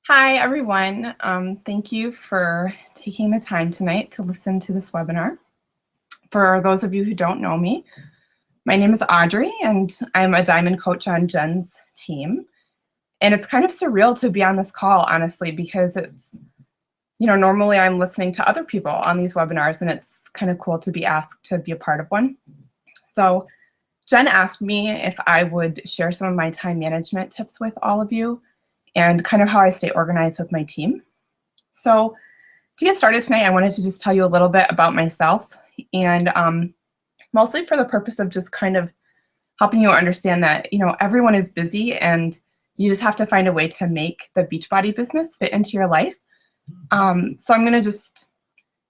Hi, everyone. Thank you for taking the time tonight to listen to this webinar. For those of you who don't know me, my name is Audrey, and I'm a diamond coach on Jen's team. And it's kind of surreal to be on this call, honestly, because it's, normally I'm listening to other people on these webinars, and it's kind of cool to be asked to be a part of one. So Jen asked me if I would share some of my time management tips with all of you and kind of how I stay organized with my team. So to get started tonight, I wanted to just tell you a little bit about myself, and mostly for the purpose of just kind of helping you understand that, everyone is busy and you just have to find a way to make the Beachbody business fit into your life. So I'm gonna just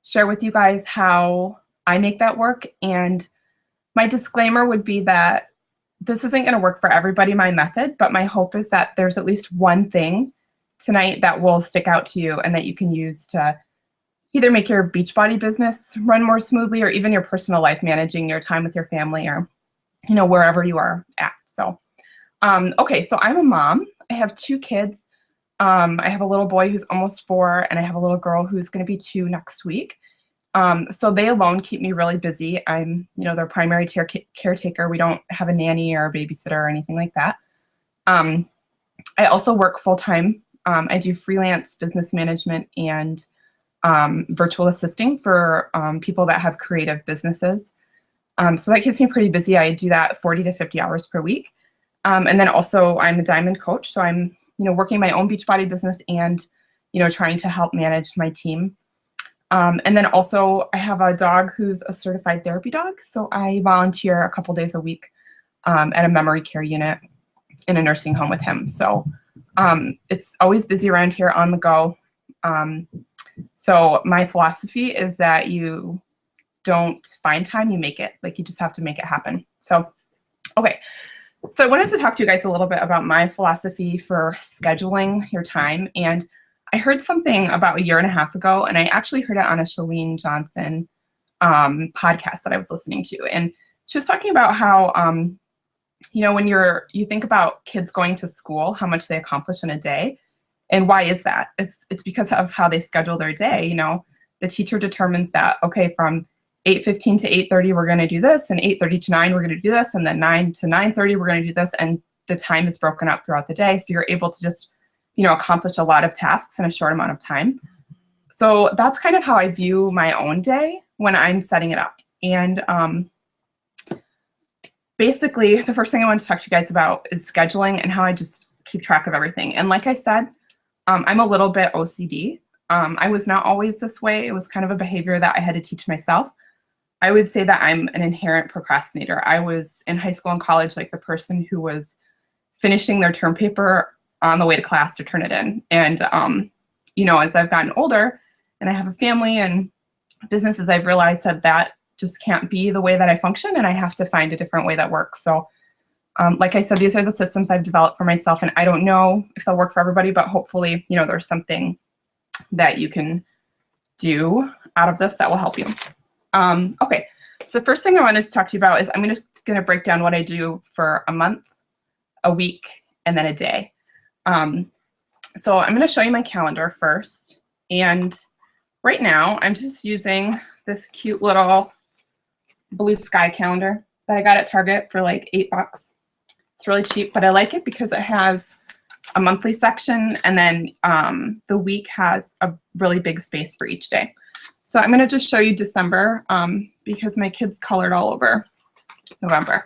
share with you guys how I make that work, and my disclaimer would be that this isn't going to work for everybody, my method, but my hope is that there's at least one thing tonight that will stick out to you and that you can use to either make your Beachbody business run more smoothly, or even your personal life, managing your time with your family, or wherever you are at. So okay, so I'm a mom. I have 2 kids. I have a little boy who's almost 4, and I have a little girl who's going to be 2 next week. So they alone keep me really busy. I'm, their primary caretaker. We don't have a nanny or a babysitter or anything like that. I also work full-time. I do freelance business management and virtual assisting for people that have creative businesses. So that keeps me pretty busy. I do that 40 to 50 hours per week. And then also I'm a diamond coach. So I'm, working my own Beachbody business and, trying to help manage my team. And then also I have a dog who's a certified therapy dog. So I volunteer a couple days a week at a memory care unit in a nursing home with him. So it's always busy around here, on the go. So my philosophy is that you don't find time, you make it. Like, you just have to make it happen. So, okay. So I wanted to talk to you guys a little bit about my philosophy for scheduling your time. And I heard something about 1.5 years ago, and I actually heard it on a Chalene Johnson podcast that I was listening to. And she was talking about how, when you think about kids going to school, how much they accomplish in a day. And why is that? It's because of how they schedule their day. The teacher determines that, okay, from 8:15 to 8:30, we're going to do this, and 8:30 to 9, we're going to do this, and then 9 to 9:30, we're going to do this, and the time is broken up throughout the day. So you're able to just accomplish a lot of tasks in a short amount of time. So that's kind of how I view my own day when I'm setting it up. And basically, the first thing I want to talk to you guys about is scheduling and how I just keep track of everything. And like I said, I'm a little bit OCD. I was not always this way. It was kind of a behavior that I had to teach myself. I would say that I'm an inherent procrastinator. I was in high school and college like the person who was finishing their term paper on the way to class to turn it in. And, as I've gotten older and I have a family and businesses, I've realized that just can't be the way that I function, and I have to find a different way that works. So, like I said, these are the systems I've developed for myself, and I don't know if they'll work for everybody, but hopefully, there's something that you can do out of this that will help you. Okay, so the first thing I wanted to talk to you about is I'm going to break down what I do for a month, a week, and then a day. So I'm going to show you my calendar first. And right now I'm just using this cute little blue sky calendar that I got at Target for like $8. It's really cheap, but I like it because it has a monthly section, and then the week has a really big space for each day. So I'm going to just show you December because my kids colored all over November.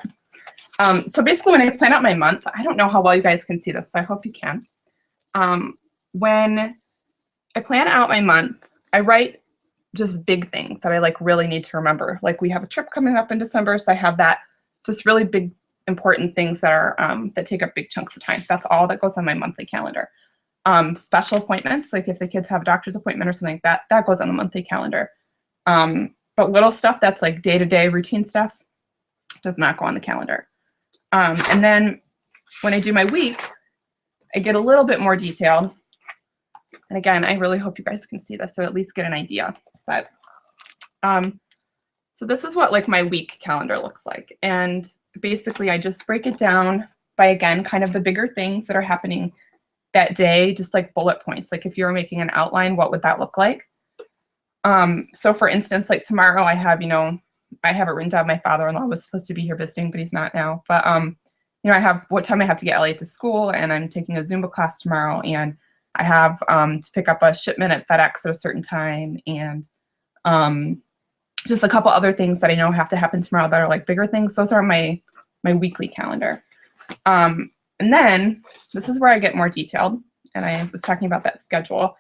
So basically, when I plan out my month, I don't know how well you guys can see this, so I hope you can. When I plan out my month, I write just big things that I really need to remember. Like, we have a trip coming up in December, so I have that, just really big, important things that are that take up big chunks of time. That's all that goes on my monthly calendar. Special appointments, like if the kids have a doctor's appointment or something like that, that goes on the monthly calendar. But little stuff that's like day-to-day routine stuff does not go on the calendar. And then when I do my week, I get a little bit more detailed. And again, I really hope you guys can see this, so at least get an idea. But so this is what my week calendar looks like. And basically I just break it down by, again, kind of the bigger things that are happening that day, just like bullet points. Like if you were making an outline, what would that look like? So for instance, like tomorrow I have, I have it written down. My father-in-law was supposed to be here visiting, but he's not now. But, I have what time I have to get Elliot to school, and I'm taking a Zumba class tomorrow, and I have to pick up a shipment at FedEx at a certain time, and just a couple other things that I know have to happen tomorrow that are like bigger things. Those are my weekly calendar. And then this is where I get more detailed, and I was talking about that schedule.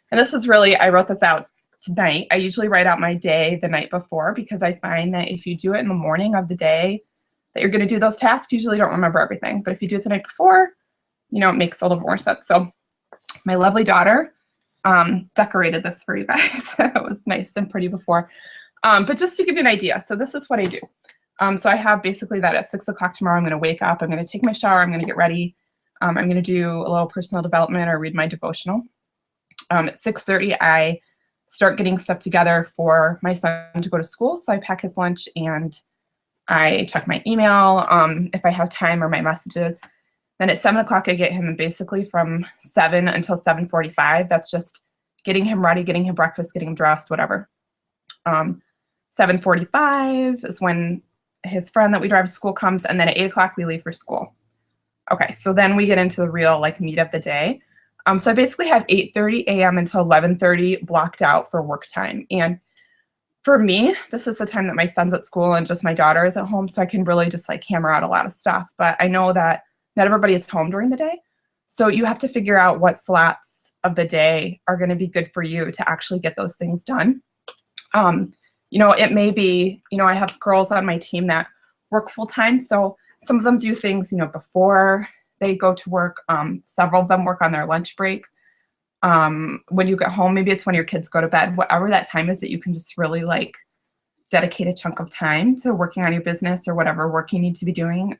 And this was really, I wrote this out tonight. I usually write out my day the night before, because I find that if you do it in the morning of the day that you're going to do those tasks, you usually don't remember everything. But if you do it the night before, it makes a little more sense. So my lovely daughter decorated this for you guys. It was nice and pretty before. But just to give you an idea, so this is what I do. So I have basically that at 6 o'clock tomorrow, I'm going to wake up, I'm going to take my shower, I'm going to get ready. I'm going to do a little personal development or read my devotional. At 6:30, I start getting stuff together for my son to go to school. So I pack his lunch and I check my email if I have time, or my messages. Then at 7 o'clock, I get him, and basically from 7 until 7:45, that's just getting him ready, getting him breakfast, getting him dressed, whatever. 7:45 is when his friend that we drive to school comes, and then at 8 o'clock, we leave for school. Okay, so then we get into the real meat of the day. So I basically have 8:30 a.m. until 11:30 blocked out for work time. And for me, this is the time that my son's at school and just my daughter is at home, so I can really just hammer out a lot of stuff. But I know that not everybody is home during the day. So you have to figure out what slots of the day are going to be good for you to actually get those things done. It may be, I have girls on my team that work full time. So some of them do things, before they go to work. Several of them work on their lunch break. When you get home, maybe it's when your kids go to bed, whatever that time is that you can just really dedicate a chunk of time to working on your business or whatever work you need to be doing.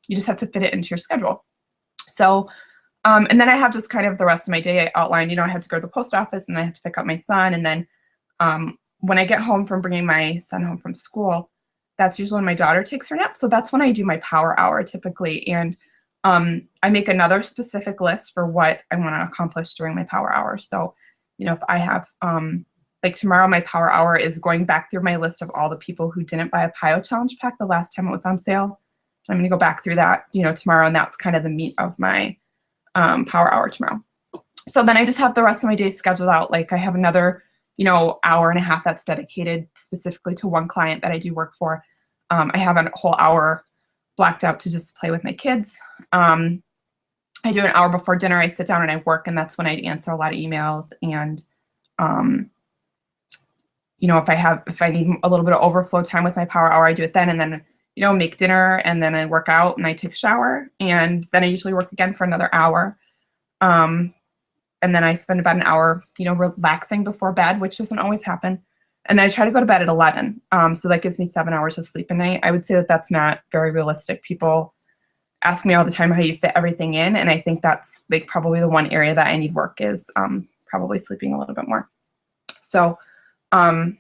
You just have to fit it into your schedule. So, and then I have just kind of the rest of my day outlined. I have to go to the post office, and I have to pick up my son. And then when I get home from bringing my son home from school, that's usually when my daughter takes her nap. So that's when I do my power hour typically. And I make another specific list for what I want to accomplish during my power hour. So, if I have, tomorrow, my power hour is going back through my list of all the people who didn't buy a PIO challenge pack the last time it was on sale. I'm going to go back through that, tomorrow, and that's kind of the meat of my power hour tomorrow. So then I just have the rest of my day scheduled out. I have another, hour and a half that's dedicated specifically to one client that I do work for. I have a whole hour blocked out to just play with my kids. I do an hour before dinner. I sit down and I work, and that's when I answer a lot of emails. And, if I need a little bit of overflow time with my power hour, I do it then. And then, make dinner, and then I work out, and I take a shower, and then I usually work again for another hour. And then I spend about an hour, relaxing before bed, which doesn't always happen. And then I try to go to bed at 11. So that gives me 7 hours of sleep a night. I would say that that's not very realistic. People ask me all the time how you fit everything in. And I think that's probably the one area that I need work is probably sleeping a little bit more. So the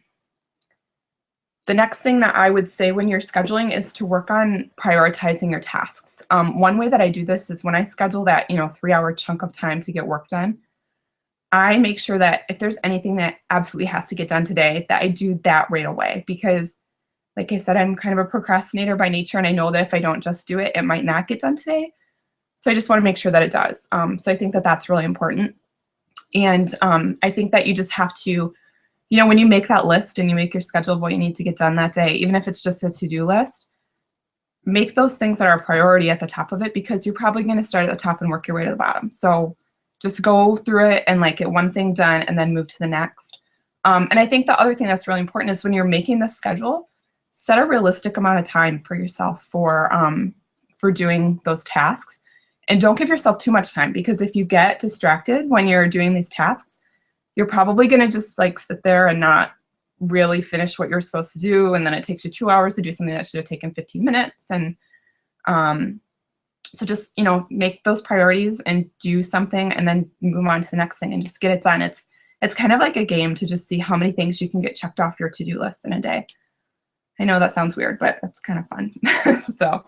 next thing that I would say when you're scheduling is to work on prioritizing your tasks. One way that I do this is when I schedule that, 3-hour chunk of time to get work done, I make sure that if there's anything that absolutely has to get done today, that I do that right away. Because like I said, I'm kind of a procrastinator by nature, and I know that if I don't just do it, it might not get done today. So I just want to make sure that it does. So I think that that's really important. And I think that you just have to, when you make that list and you make your schedule of what you need to get done that day, even if it's just a to-do list, make those things that are a priority at the top of it, because you're probably going to start at the top and work your way to the bottom. So just go through it and get one thing done and then move to the next. And I think the other thing that's really important is when you're making the schedule, set a realistic amount of time for yourself for doing those tasks. And don't give yourself too much time, because if you get distracted when you're doing these tasks, you're probably going to just sit there and not really finish what you're supposed to do. And then it takes you 2 hours to do something that should have taken 15 minutes. And so just, make those priorities and do something, and then move on to the next thing and just get it done. It's kind of like a game to just see how many things you can get checked off your to-do list in a day. I know that sounds weird, but it's kind of fun. So,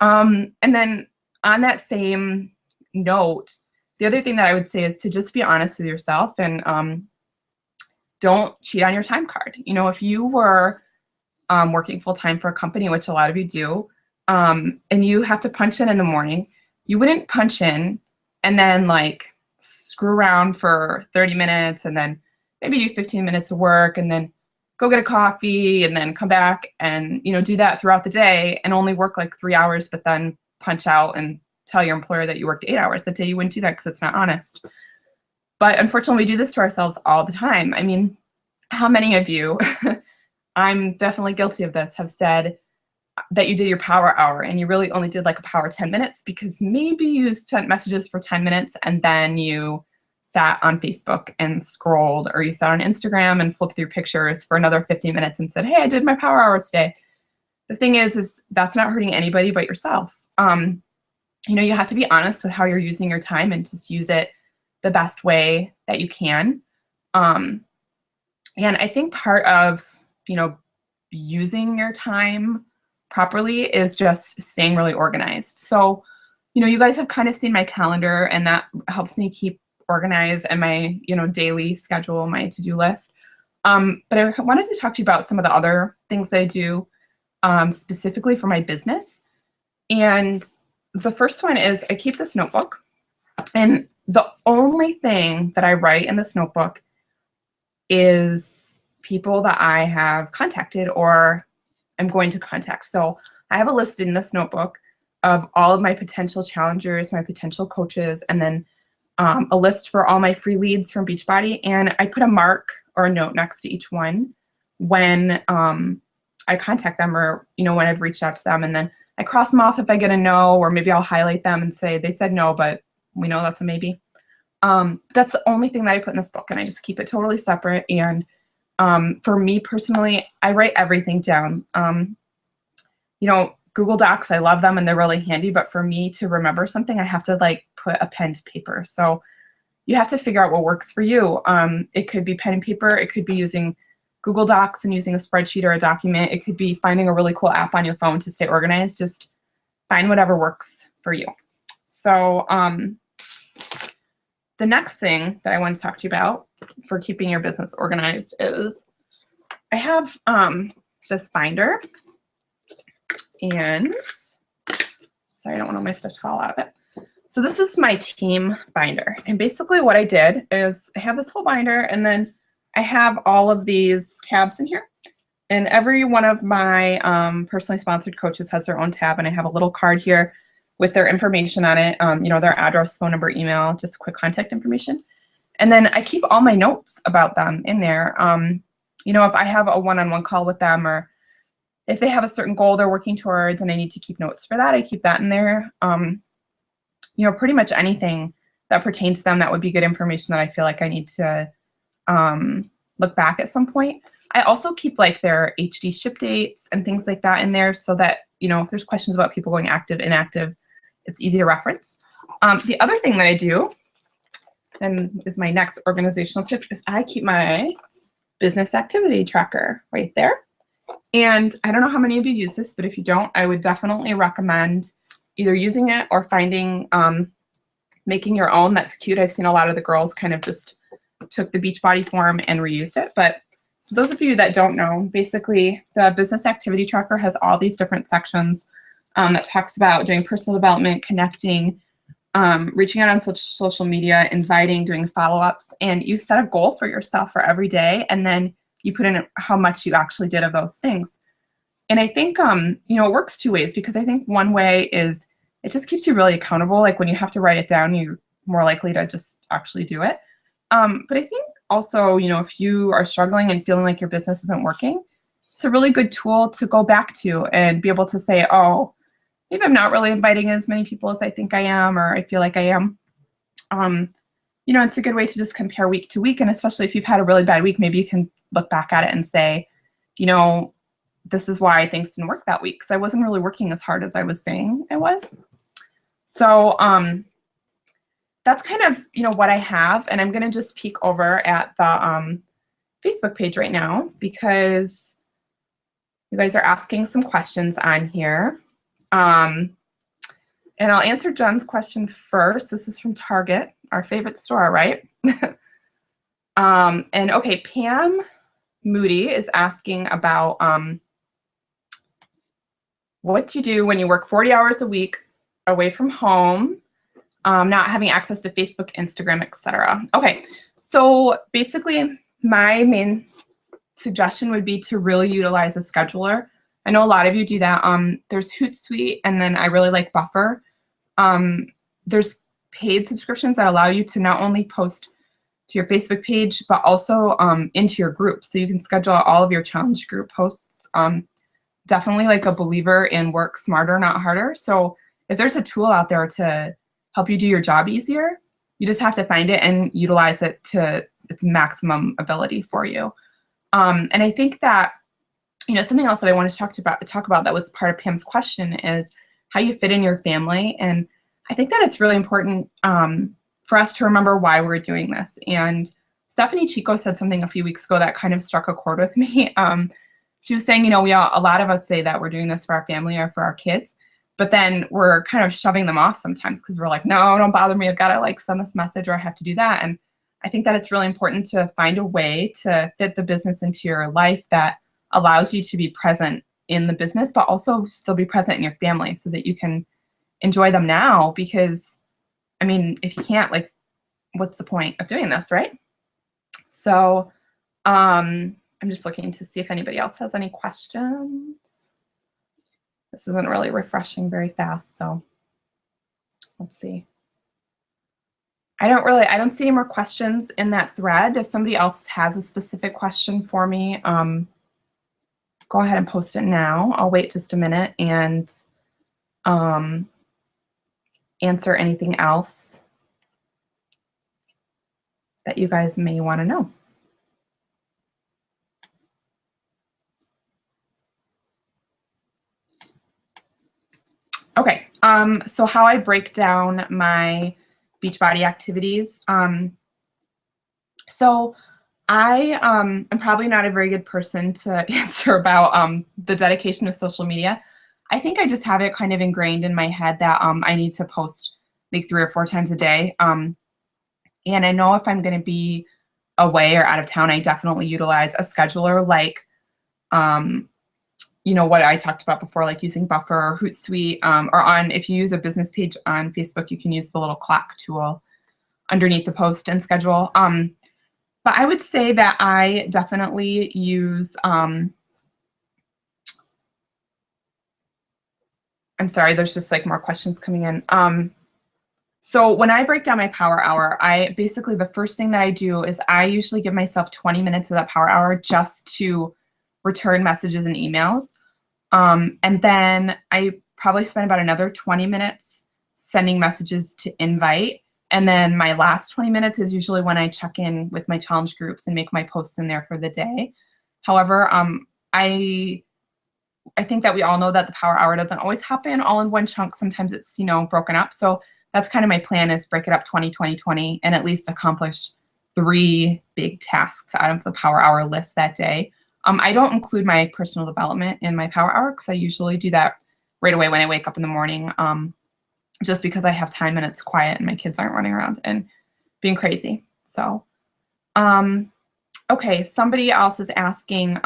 and then on that same note, the other thing that I would say is to just be honest with yourself and don't cheat on your time card. You know, if you were working full-time for a company, which a lot of you do, and you have to punch in the morning, you wouldn't punch in and then like screw around for 30 minutes and then maybe do 15 minutes of work and then go get a coffee and then come back and, you know, do that throughout the day and only work like 3 hours, but then punch out and tell your employer that you worked 8 hours that day. You wouldn't do that because it's not honest. But unfortunately, we do this to ourselves all the time. I mean, how many of you, I'm definitely guilty of this, have said that you did your power hour and you really only did like a power 10 minutes because maybe you sent messages for 10 minutes and then you sat on Facebook and scrolled, or you sat on Instagram and flipped through pictures for another 15 minutes and said, hey, I did my power hour today. The thing is that's not hurting anybody but yourself. You know, you have to be honest with how you're using your time and just use it the best way that you can. And I think part of, you know, using your time properly is just staying really organized. So, you know, you guys have kind of seen my calendar and that helps me keep organized and my, you know, daily schedule, my to-do list. But I wanted to talk to you about some of the other things that I do specifically for my business. And the first one is I keep this notebook, and the only thing that I write in this notebook is people that I have contacted or I'm going to contact. So I have a list in this notebook of all of my potential challengers, my potential coaches, and then a list for all my free leads from Beachbody. And I put a mark or a note next to each one when I contact them, or, you know, when I've reached out to them, and then I cross them off if I get a no, or maybe I'll highlight them and say they said no, but we know that's a maybe. That's the only thing that I put in this book, and I just keep it totally separate. And for me personally, I write everything down. You know, Google Docs, I love them and they're really handy, but for me to remember something, I have to like put a pen to paper. So you have to figure out what works for you. It could be pen and paper. It could be using Google Docs and using a spreadsheet or a document. It could be finding a really cool app on your phone to stay organized. Just find whatever works for you. So the next thing that I want to talk to you about for keeping your business organized is I have this binder, and sorry, I don't want all my stuff to fall out of it. So this is my team binder, and basically what I did is I have this whole binder, and then I have all of these tabs in here, and every one of my personally sponsored coaches has their own tab, and I have a little card here with their information on it, you know, their address, phone number, email, just quick contact information. And then I keep all my notes about them in there. You know, if I have a one-on-one call with them, or if they have a certain goal they're working towards and I need to keep notes for that, I keep that in there. You know, pretty much anything that pertains to them that would be good information that I feel like I need to look back at some point. I also keep like their HD ship dates and things like that in there so that, you know, if there's questions about people going active, inactive, it's easy to reference. The other thing that I do, and is my next organizational tip, is I keep my business activity tracker right there. And I don't know how many of you use this, but if you don't, I would definitely recommend either using it or finding, making your own. That's cute. I've seen a lot of the girls kind of just took the Beachbody form and reused it. But for those of you that don't know, basically the business activity tracker has all these different sections that talks about doing personal development, connecting, reaching out on social media, inviting, doing follow-ups, and you set a goal for yourself for every day, and then you put in how much you actually did of those things. And I think, you know, it works two ways, because I think one way is it just keeps you really accountable. Like when you have to write it down, you're more likely to just actually do it. But I think also, you know, if you are struggling and feeling like your business isn't working, it's a really good tool to go back to and be able to say, oh, maybe I'm not really inviting as many people as I think I am, or I feel like I am. You know, it's a good way to just compare week to week. And especially if you've had a really bad week, maybe you can look back at it and say, you know, this is why things didn't work that week, because I wasn't really working as hard as I was saying I was. So that's kind of, you know, what I have. And I'm going to just peek over at the Facebook page right now, because you guys are asking some questions on here. And I'll answer Jen's question first. This is from Target. our favorite store, right? And okay, Pam Moody is asking about what you do when you work 40 hours a week away from home, not having access to Facebook, Instagram, etc. Okay, so basically my main suggestion would be to really utilize a scheduler. I know a lot of you do that. There's Hootsuite, and then I really like Buffer. There's paid subscriptions that allow you to not only post to your Facebook page, but also into your group. So you can schedule all of your challenge group posts. Definitely like a believer in work smarter, not harder. So if there's a tool out there to help you do your job easier, you just have to find it and utilize it to its maximum ability for you. And I think that, you know, something else that I want to talk about that was part of Pam's question is how you fit in your family. And I think that it's really important for us to remember why we're doing this. And Stephanie Chico said something a few weeks ago that kind of struck a chord with me. She was saying, you know, a lot of us say that we're doing this for our family or for our kids, but then we're kind of shoving them off sometimes because we're like, no, don't bother me. I've got to like send this message or I have to do that. And I think that it's really important to find a way to fit the business into your life that allows you to be present in the business, but also still be present in your family so that you can enjoy them now. Because, I mean, if you can't, like, what's the point of doing this, right? So I'm just looking to see if anybody else has any questions. This isn't really refreshing very fast, so let's see. I don't see any more questions in that thread. If somebody else has a specific question for me, go ahead and post it now. I'll wait just a minute and answer anything else that you guys may want to know. Okay, so how I break down my Beachbody activities. So I'm probably not a very good person to answer about the dedication of social media. I think I just have it kind of ingrained in my head that I need to post like 3 or 4 times a day. And I know if I'm going to be away or out of town, I definitely utilize a scheduler like, you know, what I talked about before, like using Buffer or Hootsuite, or if you use a business page on Facebook, you can use the little clock tool underneath the post and schedule. But I would say that I definitely use, I'm sorry, there's just like more questions coming in. So when I break down my power hour, basically the first thing that I do is I usually give myself 20 minutes of that power hour just to return messages and emails. And then I probably spend about another 20 minutes sending messages to invite. And then my last 20 minutes is usually when I check in with my challenge groups and make my posts in there for the day. However, I think that we all know that the power hour doesn't always happen all in one chunk. Sometimes it's, you know, broken up. So that's kind of my plan, is break it up 20, 20, 20, and at least accomplish 3 big tasks out of the power hour list that day. I don't include my personal development in my power hour because I usually do that right away when I wake up in the morning, just because I have time and it's quiet and my kids aren't running around and being crazy. So, okay, somebody else is asking,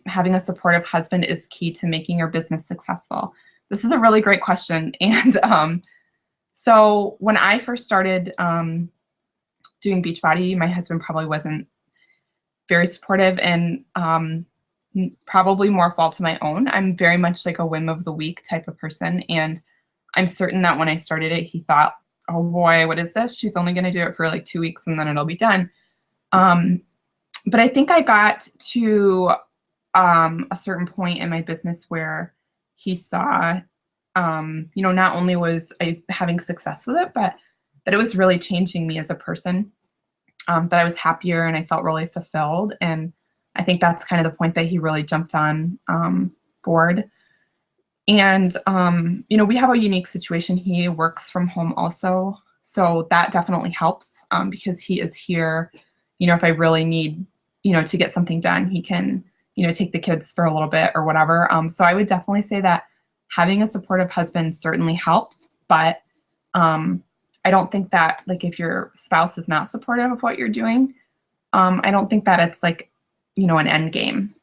having a supportive husband is key to making your business successful. This is a really great question. And so when I first started doing Beachbody, my husband probably wasn't very supportive, and probably more fault to my own. I'm very much like a whim of the week type of person. And I'm certain that when I started it, he thought, oh boy, what is this? She's only going to do it for like 2 weeks and then it'll be done. But I think I got to a certain point in my business where he saw, you know, not only was I having success with it, but that it was really changing me as a person, that I was happier and I felt really fulfilled. And I think that's kind of the point that he really jumped on board. And, you know, we have a unique situation. He works from home also. So that definitely helps because he is here. You know, if I really need, you know, to get something done, he can, you know, take the kids for a little bit or whatever. So I would definitely say that having a supportive husband certainly helps. But I don't think that, like, if your spouse is not supportive of what you're doing, I don't think that it's like, you know, an end game.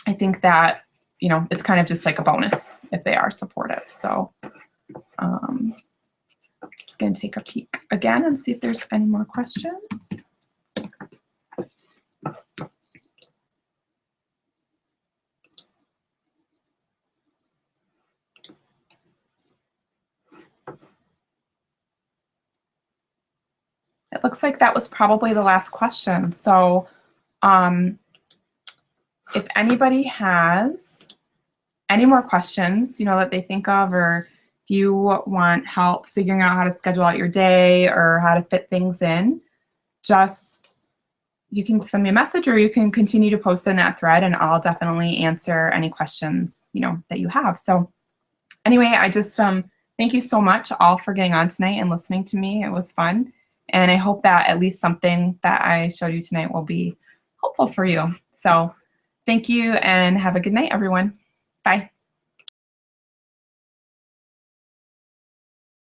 I think that, you know, it's kind of just like a bonus if they are supportive. So just going to take a peek again and see if there's any more questions. It looks like that was probably the last question. So if anybody has any more questions, you know, that they think of, or if you want help figuring out how to schedule out your day or how to fit things in, just, you can send me a message or you can continue to post in that thread, and I'll definitely answer any questions, you know, that you have. So anyway, I just thank you so much all for getting on tonight and listening to me. It was fun. And I hope that at least something that I showed you tonight will be helpful for you. So thank you and have a good night, everyone. Bye.